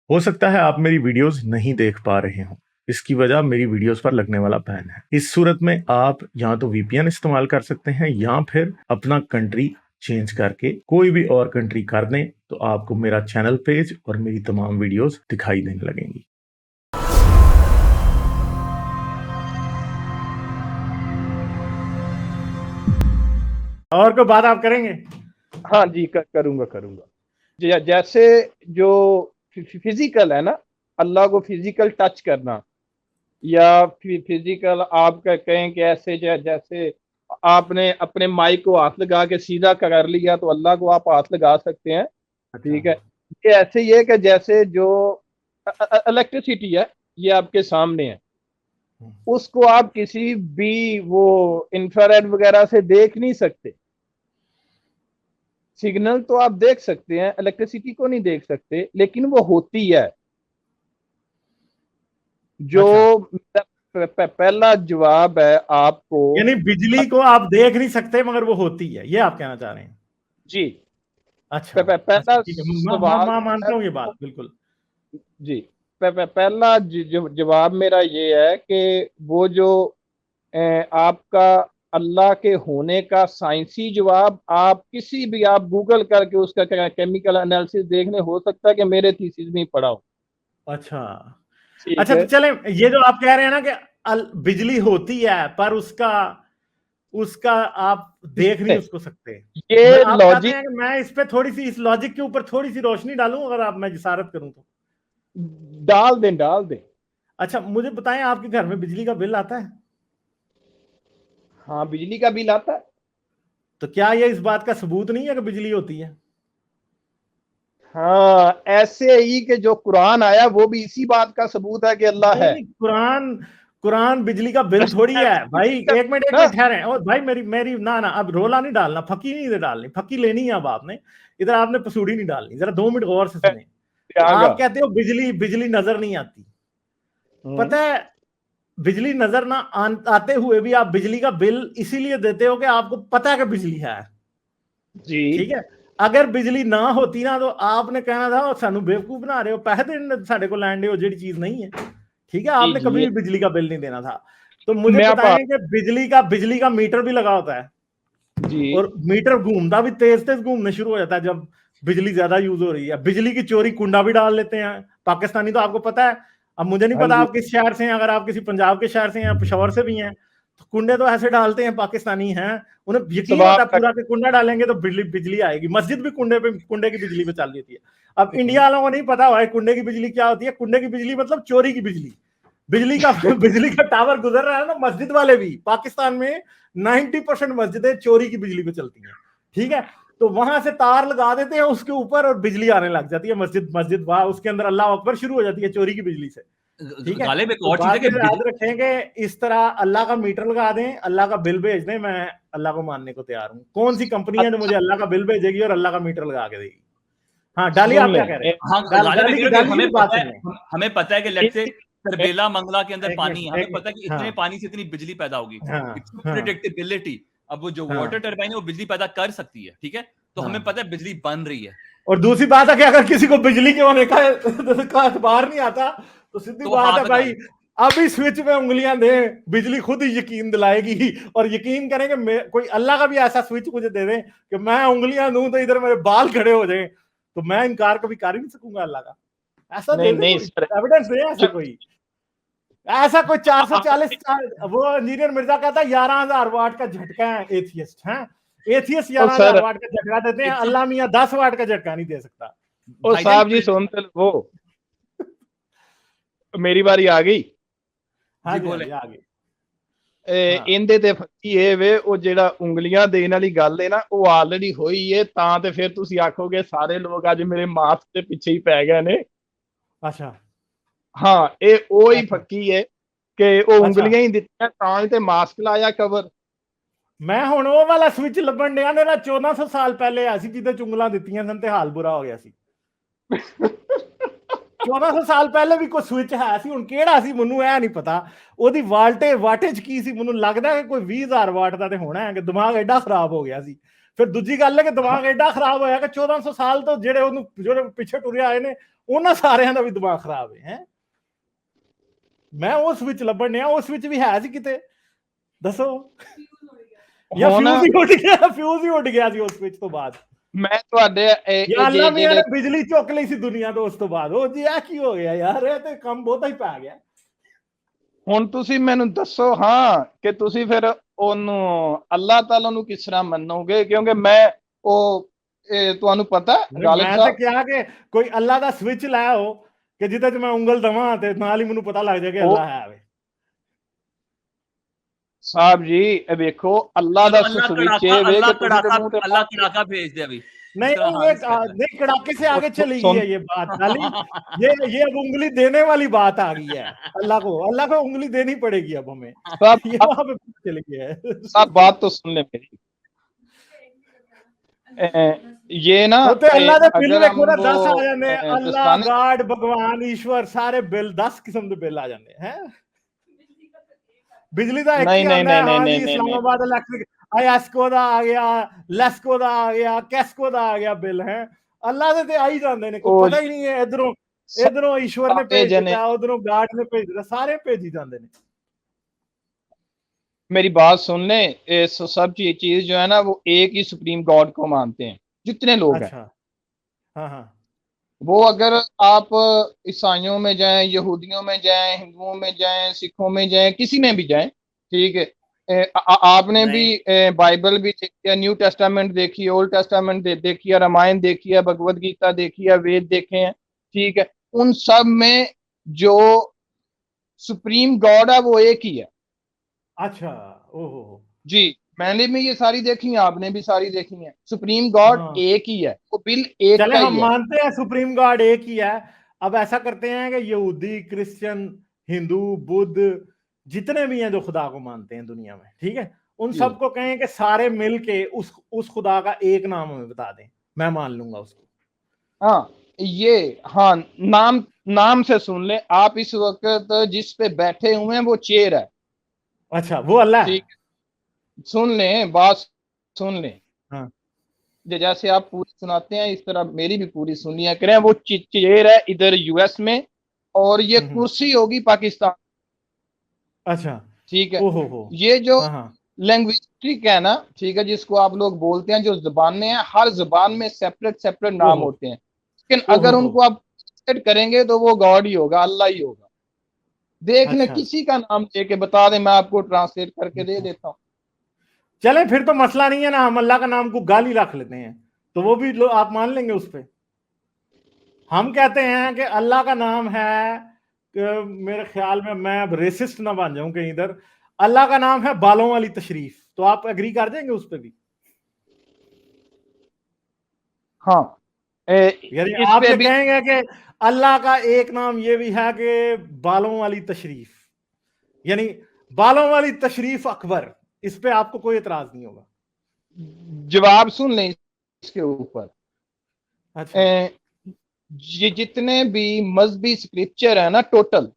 हो सकता है आप मेरी वीडियोस नहीं देख पा रहे हो। इसकी वजह मेरी वीडियोस पर लगने वाला बैन है। इस सूरत में आप या तो वीपीएन इस्तेमाल कर सकते हैं या फिर अपना कंट्री चेंज करके कोई भी और कंट्री कर दें, तो आपको मेरा चैनल पेज और मेरी तमाम वीडियोस दिखाई देने लगेंगी। और कोई बात आप करेंगे? हाँ जी, करूंगा करूंगा। जैसे जो फिजिकल है ना, अल्लाह को फिजिकल टच करना, या फिजिकल आप कहें कि ऐसे जैसे आपने अपने माइक को हाथ लगा के सीधा कर लिया तो अल्लाह को आप हाथ लगा सकते हैं। अच्छा। ठीक है। ये ऐसे ही है कि जैसे जो इलेक्ट्रिसिटी है ये आपके सामने है, उसको आप किसी भी वो इंफ्रारेड वगैरह से देख नहीं सकते। सिग्नल तो आप देख सकते हैं, इलेक्ट्रिसिटी को नहीं देख सकते, लेकिन वो होती है। जो अच्छा, पहला जवाब है आपको। यानी बिजली को आप देख नहीं सकते मगर वो होती है, ये आप कहना चाह रहे हैं? जी। अच्छा। अच्छा, पहला ठीक है। सवाल मैं है मानता हूँ ये बात, बिल्कुल। जी। पहला जवाब मेरा ये है कि वो जो आपका अल्लाह के होने का साइंसी जवाब, आप किसी भी आप गूगल करके उसका केमिकल एनालिसिस देखने, हो सकता है कि मेरे थीसिस में ही पढ़ा हो। अच्छा। ठीक अच्छा, तो है। चले, ये जो आप कह रहे हैं ना कि बिजली होती है पर उसका उसका आप देख नहीं उसको सकते। ये आप चाहते लॉजिक हैं कि मैं इस पे थोड़ी सी, इस लॉजिक के ऊपर थोड़ी सी रोशनी डालूं, अगर आप, मैं जिसारत करूं तो? डाल दें। अच्छा, मुझे बताएं, आपके घर में बिजली का बिल आता है? हाँ, बिजली का बिल आता है। तो क्या ये इस बात का सबूत नहीं है कि बिजली होती है? हाँ, ऐसे ही कि जो कुरान आया वो भी इसी बात का सबूत है कि अल्लाह नहीं है। नहीं, कुरान कुरान बिजली का बिल थोड़ी है भाई। एक मिनट, एक ना मिनट ठहरे। और भाई, मेरी मेरी ना ना, अब रोला नहीं डालना, फकी नहीं इधर डालनी, फकी लेनी है अब आपने। इधर आपने पसूड़ी नहीं डालनी, जरा 2 मिनट गौर से सुने। त्यागा। आप कहते हो बिजली बिजली नजर नहीं आती। हम्म। पता है, बिजली नजर ना आते हुए भी आप बिजली का बिल इसीलिए देते हो कि आपको पता है कि बिजली है। जी ठीक है। अगर बिजली ना होती ना, तो आपने कहना था सानू बेवकूफ बना रहे हो, पैसे देने साढ़े को लैंड हो जी चीज नहीं है। ठीक है, जी आपने जी। कभी भी बिजली का बिल नहीं देना था। तो मुझे मैं आप बताएं कि बिजली का मीटर भी लगा होता है, जी और मीटर घूमता भी तेज तेज घूमने शुरू हो जाता है जब बिजली ज्यादा यूज हो रही है। बिजली की चोरी कुंडा भी डाल लेते हैं पाकिस्तानी, तो आपको पता है। अब मुझे नहीं हाँ पता जी। आप किस शहर से हैं, अगर आप किसी पंजाब के शहर से हैं, पेशावर से भी हैं, तो कुंडे तो ऐसे डालते हैं पाकिस्तानी हैं। उन्हें यकीन सवाल होता है तक। पूरा कि कुंडा डालेंगे तो बिजली बिजली आएगी। मस्जिद भी कुंडे की बिजली पे चल रही है। अब इंडिया वालों को नहीं पता हुआ है कुंडे की बिजली क्या होती है। कुंडे की बिजली मतलब चोरी की बिजली। बिजली का टावर गुजर रहा है ना, मस्जिद वाले भी पाकिस्तान में 90% मस्जिदें चोरी की बिजली पे चलती हैं। ठीक है। तो वहां से तार लगा देते हैं उसके ऊपर और बिजली आने लग जाती है। मस्जिद मस्जिद वहां उसके अंदर अल्लाह अकबर शुरू हो जाती है चोरी की बिजली से। ठीक है। गालिब एक तो और चीज है बात कि ये याद रखें कि इस तरह अल्लाह का मीटर लगा दें, अल्लाह का बिल भेज दें, मैं अल्लाह को मानने को तैयार हूं। कौन सी कंपनी है जो मुझे अल्लाह का बिल भेजेगी और अल्लाह का मीटर लगा के देगी? हाँ, डालिए, सुन आप क्या लें। कह रहे हैं? हाँ, गालिब डाली ये की कि डाली की हमें भी बात पता है, सुनिए। हमें पता है कि लेट्स से तरबेला मंगला के अंदर एक पानी है, मिनट, हमें एक पता मिनट। है कि इतने हाँ पानी से इतनी बिजली पैदा होगी। हाँ इट्स हाँ प्रेडिक्टेबिलिटी। अब वो जो वाटर हाँ टरबाइन है वो बिजली पैदा कर सकती है, ठीक है, तो हमें हाँ। पता है बिजली बन रही है। और दूसरी बात है कि अगर किसी को बिजली के होने का अखबार नहीं आता, तो सीधी तो बात हाथ है लगा भाई, ले। अभी स्विच में उंगलियां दें, बिजली खुद ही यकीन दिलाएगी। और यकीन करें कि कोई अल्लाह का भी ऐसा स्विच मुझे दे दे कि मैं उंगलियां दूं तो इधर मेरे बाल खड़े हो जाएं, तो मैं इनकार कभी कर ही नहीं सकूंगा अल्लाह का। ऐसा नहीं दे दे, नहीं कोई सर। एविडेंस दे, ऐसा कोई 440। वो इंजीनियर मिर्जा कहता है 11,000 वाट का झटका है एथियस्ट है। एथियस्ट ओ 11,000 सर, वाट का झटका देते हैं, इट्स अल्लाह मियां 10 वाट का झटका नहीं दे सकता। ओ भाईजान साहब जी सुन तो वो मेरी बारी आ गई। हाँ जी जी, हाँ बोले। जी, आगे। हाँ। ਇਹਦੇ ਤੇ ਫੱਕੀ ਇਹ ਵੇ, ਉਹ ਜਿਹੜਾ ਉਂਗਲੀਆਂ ਦੇਣ ਵਾਲੀ ਗੱਲ ਹੈ ਨਾ, ਉਹ ਆਲਰੇਡੀ ਹੋਈ ਏ, ਤਾਂ ਤੇ ਫਿਰ ਤੁਸੀਂ ਆਖੋਗੇ ਸਾਰੇ ਲੋਕ ਅੱਜ ਮੇਰੇ ਮਾਸਕ ਦੇ ਪਿੱਛੇ ਹੀ ਪੈ ਗਏ ਨੇ। अच्छा। ਹਾਂ, ਇਹ ਉਹ ਹੀ अच्छा। ਫੱਕੀ ਹੈ ਕਿ ਉਹ अच्छा। ਉਂਗਲੀਆਂ ਹੀ ਦਿੱਤੀਆਂ ਤਾਂ ਹੀ ਤੇ ਮਾਸਕ ਲਾਇਆ ਕਵਰ। मैं हुण वो वाला स्विच ਲੱਭਣ ਡਿਆ ਜਿਹੜਾ 1400 ਸਾਲ ਪਹਿਲੇ ਆਇਆ ਸੀ, ਜਿਹਦੇ ਚ ਉਂਗਲਾਂ ਦਿੱਤੀਆਂ ਸਨ ਤੇ ਹਾਲ ਬੁਰਾ ਹੋ ਗਿਆ ਸੀ। 1400 ਸਾਲ ਪਹਿਲੇ ਵੀ ਕੋਈ ਸਵਿਚ ਹੈ ਸੀ, ਹੁਣ ਕਿਹੜਾ ਸੀ ਮੈਨੂੰ ਇਹ ਨਹੀਂ ਪਤਾ। ਉਹਦੀ ਵਾਟੇਜ ਕੀ ਸੀ, ਮੈਨੂੰ ਲੱਗਦਾ ਕਿ ਕੋਈ 20,000 ਵਾਟ ਦਾ ਤੇ ਹੋਣਾ ਹੈ, ਕਿ ਦਿਮਾਗ ਐਡਾ ਖਰਾਬ ਹੋ ਗਿਆ ਸੀ। ਫਿਰ ਦੂਜੀ ਗੱਲ ਹੈ ਕਿ ਦਿਮਾਗ ਐਡਾ ਖਰਾਬ ਹੋਇਆ ਕਿ 1400 ਸਾਲ ਤੋਂ ਜਿਹੜੇ ਉਹਨੂੰ ਜਿਹੜੇ ਪਿੱਛੇ ਟੁਰੇ ਆਏ ਨੇ, ਉਹਨਾਂ ਸਾਰਿਆਂ ਦਾ ਵੀ ਦਿਮਾਗ ਖਰਾਬ ਹੈ। ਮੈਂ ਉਸ ਵਿੱਚ ਲੱਭਣਿਆ, ਉਸ ਵਿੱਚ ਵੀ ਹੈ ਸੀ ਕਿਤੇ, ਦੱਸੋ। ਜਾਂ ਫਿਊਜ਼ ਹੀ ਉੱਡ ਗਿਆ, ਫਿਊਜ਼ ਹੀ ਉੱਡ ਗਿਆ ਸੀ ਉਸ ਵਿੱਚ ਤੋਂ ਬਾਅਦ। ਮੈਂ ਤੁਹਾਡੇ ਜਾਂ ਅੱਲਾ ਮੀਆਂ ਨੇ ਬਿਜਲੀ ਚੁੱਕ ਲਈ ਸੀ ਦੁਨੀਆ ਤੋਂ ਉਸ ਤੋਂ ਬਾਅਦ। ਉਹ ਜੀ ਇਹ ਕੀ ਹੋ ਗਿਆ ਯਾਰ, ਇਹ ਤੇ ਕੰਮ ਬਹੁਤਾ ਹੀ ਪੈ ਗਿਆ। ਹੁਣ ਤੁਸੀਂ ਮੈਨੂੰ ਦੱਸੋ ਹਾਂ ਕਿ ਤੁਸੀਂ ਫਿਰ ਉਹਨੂੰ ਅੱਲਾਹ ਤਾਲਾ ਨੂੰ ਕਿਸ ਤਰ੍ਹਾਂ ਮੰਨੋਗੇ, ਕਿਉਂਕਿ ਮੈਂ ਉਹ ਤੁਹਾਨੂੰ ਪਤਾ ਮੈਂ ਤਾਂ ਕਿਹਾ ਕਿ ਕੋਈ ਅੱਲਾ ਦਾ ਸਵਿਚ ਲਾਓ ਕਿ ਜਿਹਦੇ 'ਚ ਮੈਂ ਉਂਗਲ ਦਵਾਂ ਤੇ ਨਾਲ ਹੀ ਮੈਨੂੰ ਪਤਾ ਲੱਗ ਜਾਏ ਕਿ ਅੱਲਾ ਹੈ। ਸਾਹਿਬ ਜੀ ਇਹ ਵੇਖੋ ਅੱਲਾਹ ਦਾ ਸਵਿਚ ਹੈ, अल्लाह कड़ाका भेज दे अभी। नहीं कड़ाके से आगे चली गई है ये बात खाली। ये अब उंगली देने वाली बात आ गई है। अल्लाह को उंगली देनी पड़ेगी अब हमें। ये वहां पे चली गई है। सब बात तो सुन ले मेरी। ये ना अल्लाह दे बिल देखो ना 10 आ जाने, अल्लाह गॉड भगवान ईश्वर सारे बिल 10 किस्म के बिल आ जाने हैं। बिजली का इस्लामाबाद इलेक्ट्रिक आयस्को दा आ गया, लेस्को दा आ गया, कैस्को दा आ गया बिल है। अल्लाह दे ते आ ही जांदे ने, कोई पता ही नहीं है इधरों ईश्वर ने भेज दिया, उधरों गॉड ने भेज दिया, सारे भेजी जांदे ने। मेरी बात सुन ले, सब चीज जो है ना वो एक ही सुप्रीम गॉड को मानते हैं जितने लोग हैं। हाँ। वो अगर आप ईसाइयों में जाएं, यहूदियों में जाएं, हिंदुओं में जाएं, सिखों में जाएं, किसी में भी जाएं, ठीक है। आपने भी बाइबल भी देखी है, न्यू टेस्टामेंट देखी है, ओल्ड टेस्टामेंट देखी है, रामायण देखी है, भगवत गीता देखी है, वेद देखे हैं, ठीक है। उन सब में जो सुप्रीम गॉड है वो एक ही है। अच्छा, ओहो जी, मैंने भी ये सारी देखी है, आपने भी सारी देखी है। सुप्रीम गॉड एक ही है, वो बिल एक चले का हम ही है। मानते हैं सुप्रीम गॉड एक ही है। अब ऐसा करते हैं कि यहूदी, क्रिश्चियन, हिंदू, बुद्ध जितने भी हैं जो खुदा को मानते हैं दुनिया में, ठीक है, उन सबको कहें कि सारे मिलके उस खुदा का एक नाम हमें बता दें, मैं मान लूंगा उसको। हाँ नाम से सुन ले आप। इस वक्त जिस पे बैठे हुए हैं वो चेयर है। अच्छा, वो अल्लाह है। सुन ले, बात सुन ले। हाँ। जैसे आप पूरी सुनाते हैं इस तरह मेरी भी पूरी सुन लिया करें। वो चेयर है इधर यूएस में और ये कुर्सी होगी पाकिस्तान। अच्छा, ठीक है। ओहो। ये जो लैंग्विस्टिक है ना, ठीक है, जिसको आप लोग बोलते हैं, जो जबानें हैं, हर जबान में सेपरेट नाम होते हैं, लेकिन अगर उनको आप करेंगे तो वो गॉड ही होगा, अल्लाह ही होगा। देख ले, किसी का नाम लेके बता दे, मैं आपको ट्रांसलेट करके दे देता हूँ। चले फिर तो मसला नहीं है ना, हम अल्लाह का नाम को गाली रख लेते हैं तो वो भी आप मान लेंगे उस पे। हम कहते हैं कि अल्लाह का नाम है, मेरे ख्याल में, मैं अब रेसिस्ट ना बन जाऊं कहीं इधर, अल्लाह का नाम है बालों वाली तशरीफ। तो आप एग्री कर देंगे उस पे भी? हाँ, यानी आप ये कहेंगे कि अल्लाह का एक नाम ये भी है कि बालों वाली तशरीफ, यानी बालों वाली तशरीफ अकबर, इस पे आपको कोई एतराज नहीं होगा? जवाब सुन लें इसके ऊपर। अच्छा। ये जितने भी मजहबी स्क्रिप्चर है ना टोटल,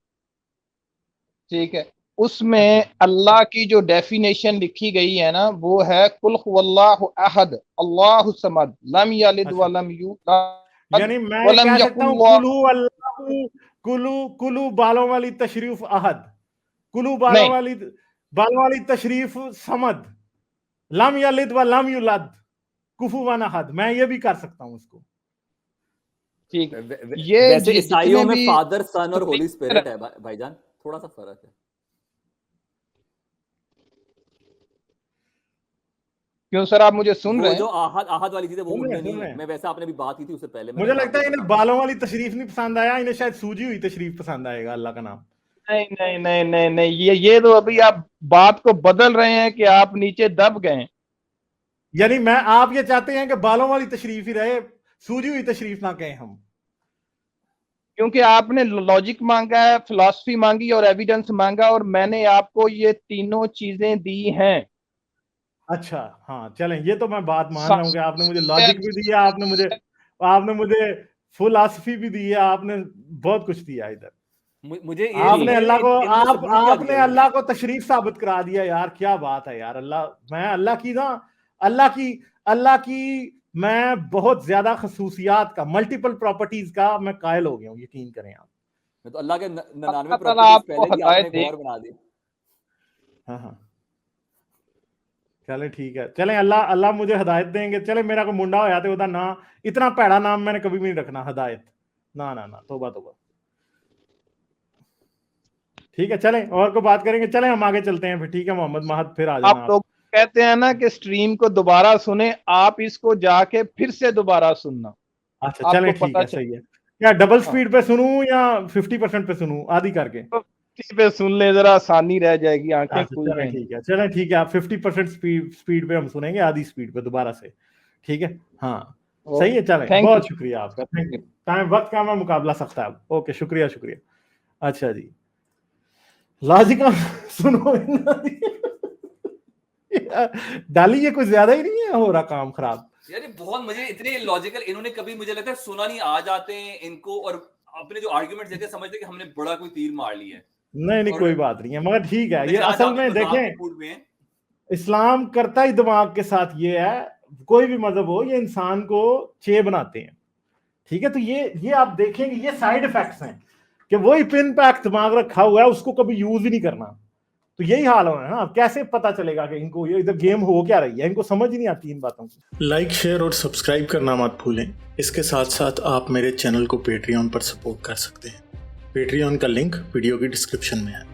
ठीक है, उसमें अल्लाह की जो डेफिनेशन लिखी गई है ना वो है कुल हुवल्लाहु अहद अल्लाहु समद लम यलिद व लम यूलद। यानी मैं कह सकता हूं कुलू बालों वाली तशरीफ अहद, कुलू बालों वाली तशरीफ समद, लम यलिद व लम यूलद, कुफुवन अहद। मैं ये भी कर सकता हूं इसको, ठीक है। ये ईसाइयों में फादर, सन और होली स्पिरिट है भाईजान, थोड़ा सा फर्क है। क्यों सर, आप मुझे सुन रहे हैं? जो आहद वाली चीजें वो नहीं है। मैं वैसे आपने भी बात की थी उससे पहले। मुझे लगता है इन्हें बालों वाली तशरीफ नहीं पसंद आया, इन्हें शायद सूजी हुई तशरीफ पसंद आएगा अल्लाह का नाम। नहीं, ये तो अभी आप बात को बदल रहे हैं कि आप नीचे दब गए। यानी आप ये चाहते हैं कि बालों वाली तशरीफ ही रहे, सूजी हुई तशरीफ ना कहें हम? क्योंकि आपने लॉजिक मांगा है, फिलॉसफी मांगी और एविडेंस मांगा, और मैंने आपको ये तीनों चीजें दी हैं। अच्छा, हाँ चलें, ये तो मैं बात मान रहा हूँ कि आपने मुझे लॉजिक भी दिया, आपने मुझे फिलॉसफी भी दी है, आपने बहुत कुछ दिया इधर। मुझे आपने अल्लाह को तशरीफ साबित करा दिया यार, क्या बात है यार। अल्लाह की मैं बहुत ज्यादा खसूसियात का, मल्टीपल प्रॉपर्टीज का मैं कायल हो गया हूँ, यकीन करें आप। मैं तो अल्लाह के 99 अल्लाह ताला प्रॉपर्टीज आपको पहले दी, हदायत आपने दे। एक और बना दी। हाँ हाँ, चले ठीक है, चले अल्लाह अल्लाह मुझे हदायत देंगे। चले मेरा को मुंडा होया तो ओदा ना, इतना भैड़ा नाम मैंने कभी भी नहीं रखना, हदायत ना ना ना, तोबा तोबा। ठीक है, चलें और को बात करेंगे, चलें हम आगे चलते हैं फिर। ठीक है मोहम्मद महद, फिर आ जाना आप लोग कहते हैं ना कि स्ट्रीम को दोबारा सुने, आप इसको जाके फिर से दोबारा सुनना। अच्छा चलें, आपको ठीक पता है, सही है। क्या डबल हाँ। स्पीड पे सुनूं या 50% पे सुनूं, आधी करके? तो इसी पे सुन ले, जरा आसानी रह जाएगी, आंखें अच्छा खुल चलें जाएंगी। ठीक है, चलें ठीक है, आप 50% स्पीड पे हम सुनेंगे, आधी स्पीड पे दोबारा से। ठीक है, हाँ सही है, चलें, थैंक बहुत यू। शुक्रिया आपका, थैंक यू। टाइम वक्त का मैं मुकाबला सकता है। ओके, शुक्रिया शुक्रिया। अच्छा जी, लॉजिक सुनो डाली, ये कुछ ज्यादा ही नहीं है हो रहा काम खराब यार? ये बहुत मजे, इतने लॉजिकल इन्होंने कभी मुझे लगता है सुना नहीं। आ जाते हैं इनको और अपने जो आर्गुमेंट देते हैं समझते हैं कि हमने बड़ा कोई तीर मार लिया है। नहीं नहीं, और कोई बात नहीं है, मगर ठीक है, ये लेकिन आज असल आप में इस मजाक देखें, के मूड में हैं। इस्लाम करता ही दिमाग के साथ ये है, कोई भी मजहब हो, ये इंसान को चे बनाते हैं। ठीक है, तो ये आप देखेंगे, ये साइड इफेक्ट्स हैं कि वही पिन पैक दिमाग रखा हुआ है, उसको कभी यूज ही नहीं करना। तो यही हाल हो रहा है ना। अब कैसे पता चलेगा कि इनको ये इधर गेम हो क्या रही है, इनको समझ ही नहीं आती इन बातों की। लाइक, शेयर और सब्सक्राइब करना मत भूलें। इसके साथ साथ आप मेरे चैनल को पेट्रियन पर सपोर्ट कर सकते हैं। पेट्रियन का लिंक वीडियो की डिस्क्रिप्शन में है।